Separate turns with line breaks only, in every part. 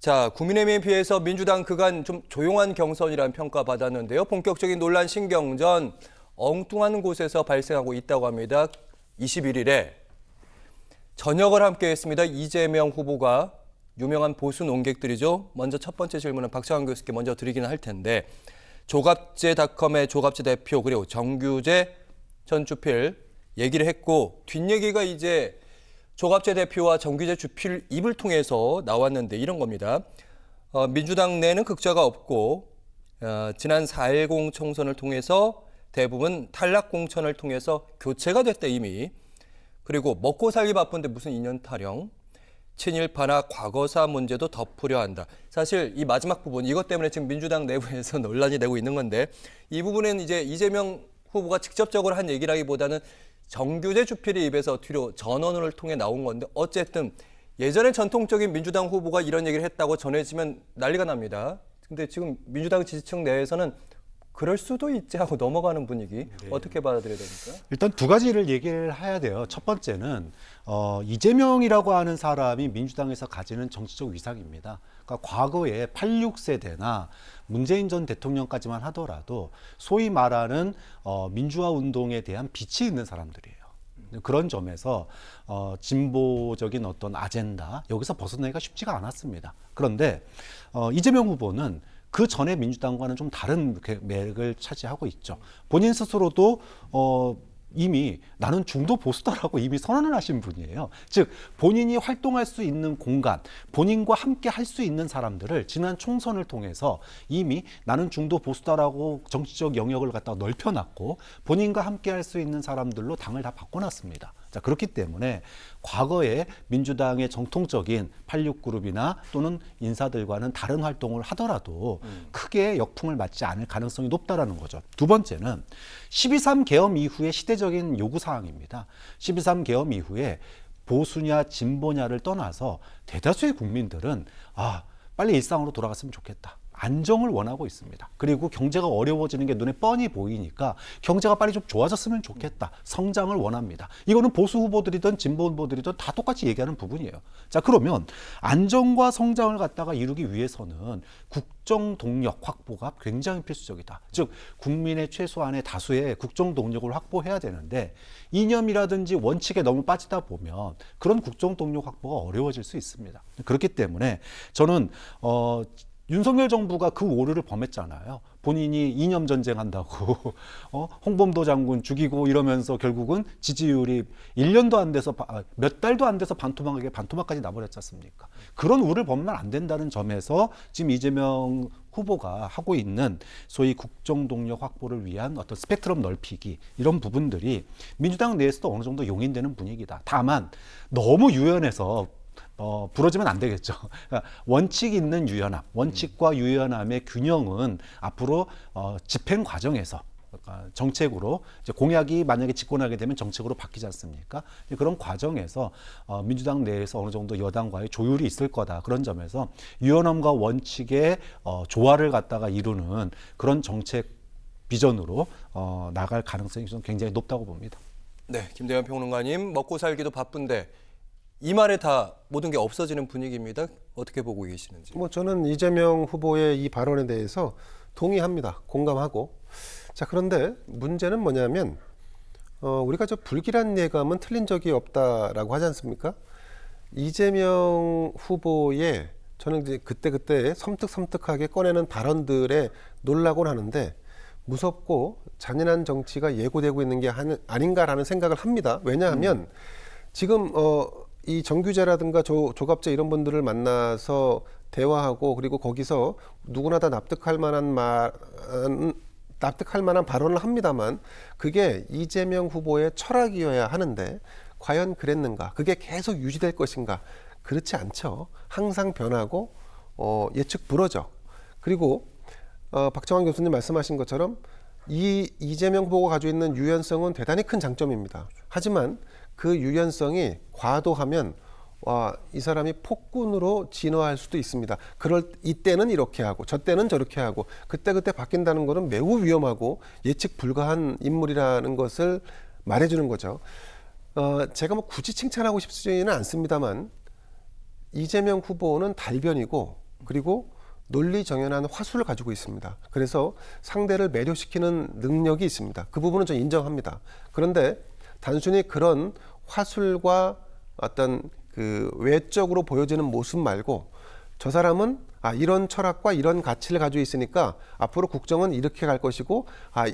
자, 국민의힘에 비해서 민주당 그간 좀 조용한 경선이라는 평가받았는데요. 본격적인 논란 신경전 엉뚱한 곳에서 발생하고 있다고 합니다. 21일에 저녁을 함께했습니다. 이재명 후보가 유명한 보수 논객들이죠. 먼저 첫 번째 질문은 박정환 교수께 먼저 드리기는 할 텐데 조갑제닷컴의 조갑제 대표 그리고 정규재 전 주필 얘기를 했고 뒷얘기가 이제 조갑제 대표와 정규재 주필 입을 통해서 나왔는데 이런 겁니다. 민주당 내는 극좌가 없고 지난 4.10 총선을 통해서 대부분 탈락 공천을 통해서 교체가 됐다 이미. 그리고 먹고 살기 바쁜데 무슨 인연 타령. 친일파나 과거사 문제도 덮으려 한다. 사실 이 마지막 부분 이것 때문에 지금 민주당 내부에서 논란이 되고 있는 건데 이 부분은 이제 이재명 후보가 직접적으로 한 얘기라기보다는 정규재 주필의 입에서 뒤로 전언을 통해 나온 건데 어쨌든 예전에 전통적인 민주당 후보가 이런 얘기를 했다고 전해지면 난리가 납니다. 근데 지금 민주당 지지층 내에서는 그럴 수도 있지 하고 넘어가는 분위기
네.
어떻게 받아들여야 됩니까?
일단 두 가지를 얘기를 해야 돼요. 첫 번째는 이재명이라고 하는 사람이 민주당에서 가지는 정치적 위상입니다. 그러니까 과거에 86세대나 문재인 전 대통령까지만 하더라도 소위 말하는 민주화 운동에 대한 빛이 있는 사람들이에요. 그런 점에서 진보적인 어떤 아젠다 여기서 벗어나기가 쉽지가 않았습니다. 그런데 이재명 후보는 그 전에 민주당과는 좀 다른 맥을 차지하고 있죠. 본인 스스로도 이미 나는 중도 보수다라고 이미 선언을 하신 분이에요. 즉 본인이 활동할 수 있는 공간, 본인과 함께 할 수 있는 사람들을 지난 총선을 통해서 이미 나는 중도 보수다라고 정치적 영역을 갖다가 넓혀놨고 본인과 함께 할 수 있는 사람들로 당을 다 바꿔놨습니다. 자, 그렇기 때문에 과거에 민주당의 정통적인 86그룹이나 또는 인사들과는 다른 활동을 하더라도 크게 역풍을 맞지 않을 가능성이 높다라는 거죠. 두 번째는 12.3 계엄 이후의 시대적인 요구사항입니다. 12.3 계엄 이후에 보수냐 진보냐를 떠나서 대다수의 국민들은 빨리 일상으로 돌아갔으면 좋겠다. 안정을 원하고 있습니다. 그리고 경제가 어려워지는 게 눈에 뻔히 보이니까 경제가 빨리 좀 좋아졌으면 좋겠다. 성장을 원합니다. 이거는 보수 후보들이든 진보 후보들이든 다 똑같이 얘기하는 부분이에요. 자, 그러면 안정과 성장을 갖다가 이루기 위해서는 국정 동력 확보가 굉장히 필수적이다. 즉 국민의 최소한의 다수의 국정 동력을 확보해야 되는데 이념이라든지 원칙에 너무 빠지다 보면 그런 국정 동력 확보가 어려워질 수 있습니다. 그렇기 때문에 저는 윤석열 정부가 그 오류를 범했잖아요. 본인이 이념 전쟁한다고 홍범도 장군 죽이고 이러면서 결국은 지지율이 1년도 안 돼서 몇 달도 안 돼서 반토막까지 나버렸지 않습니까? 그런 오류를 범하면 안 된다는 점에서 지금 이재명 후보가 하고 있는 소위 국정 동력 확보를 위한 어떤 스펙트럼 넓히기 이런 부분들이 민주당 내에서도 어느 정도 용인되는 분위기다. 다만 너무 유연해서 부러지면 안 되겠죠. 그러니까 원칙 있는 유연함, 원칙과 유연함의 균형은 앞으로 집행 과정에서 정책으로 이제 공약이 만약에 집권하게 되면 정책으로 바뀌지 않습니까? 그런 과정에서 민주당 내에서 어느 정도 여당과의 조율이 있을 거다. 그런 점에서 유연함과 원칙의 조화를 갖다가 이루는 그런 정책 비전으로 나갈 가능성이 좀 굉장히 높다고 봅니다.
네, 김대현 평론가님 먹고 살기도 바쁜데 이 말에 다 모든 게 없어지는 분위기입니다. 어떻게 보고 계시는지.
저는 이재명 후보의 이 발언에 대해서 동의합니다. 공감하고. 자, 그런데 문제는 뭐냐면 우리가 저 불길한 예감은 틀린 적이 없다라고 하지 않습니까? 이재명 후보의 저는 이제 그때 섬뜩섬뜩하게 꺼내는 발언들에 놀라곤 하는데 무섭고 잔인한 정치가 예고되고 있는 게 아닌가라는 생각을 합니다. 왜냐하면 지금 이 정규재라든가 조갑재 이런 분들을 만나서 대화하고 그리고 거기서 누구나 다 납득할 만한 발언을 합니다만 그게 이재명 후보의 철학이어야 하는데 과연 그랬는가? 그게 계속 유지될 것인가? 그렇지 않죠. 항상 변하고 예측 불허죠. 그리고 박정환 교수님 말씀하신 것처럼 이재명 후보가 가지고 있는 유연성은 대단히 큰 장점입니다. 하지만 그 유연성이 과도하면 이 사람이 폭군으로 진화할 수도 있습니다. 이때는 이렇게 하고 저때는 저렇게 하고 그때 바뀐다는 것은 매우 위험하고 예측 불가한 인물이라는 것을 말해주는 거죠. 제가 굳이 칭찬하고 싶지는 않습니다만 이재명 후보는 달변이고 그리고 논리정연한 화술을 가지고 있습니다. 그래서 상대를 매료시키는 능력이 있습니다. 그 부분은 좀 인정합니다. 그런데 단순히 그런 화술과 어떤 그 외적으로 보여지는 모습 말고 저 사람은 이런 철학과 이런 가치를 가지고 있으니까 앞으로 국정은 이렇게 갈 것이고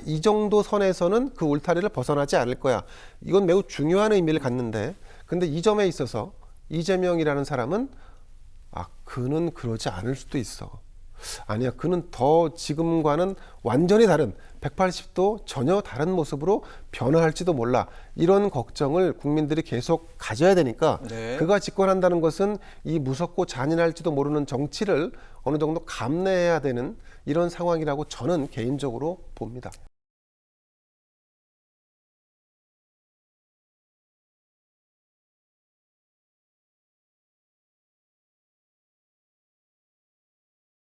이 정도 선에서는 그 울타리를 벗어나지 않을 거야. 이건 매우 중요한 의미를 갖는데 근데 이 점에 있어서 이재명이라는 사람은 그는 그러지 않을 수도 있어. 아니야, 그는 더 지금과는 완전히 다른 180도 전혀 다른 모습으로 변화할지도 몰라. 이런 걱정을 국민들이 계속 가져야 되니까
네.
그가 집권한다는 것은 이 무섭고 잔인할지도 모르는 정치를 어느 정도 감내해야 되는 이런 상황이라고 저는 개인적으로 봅니다.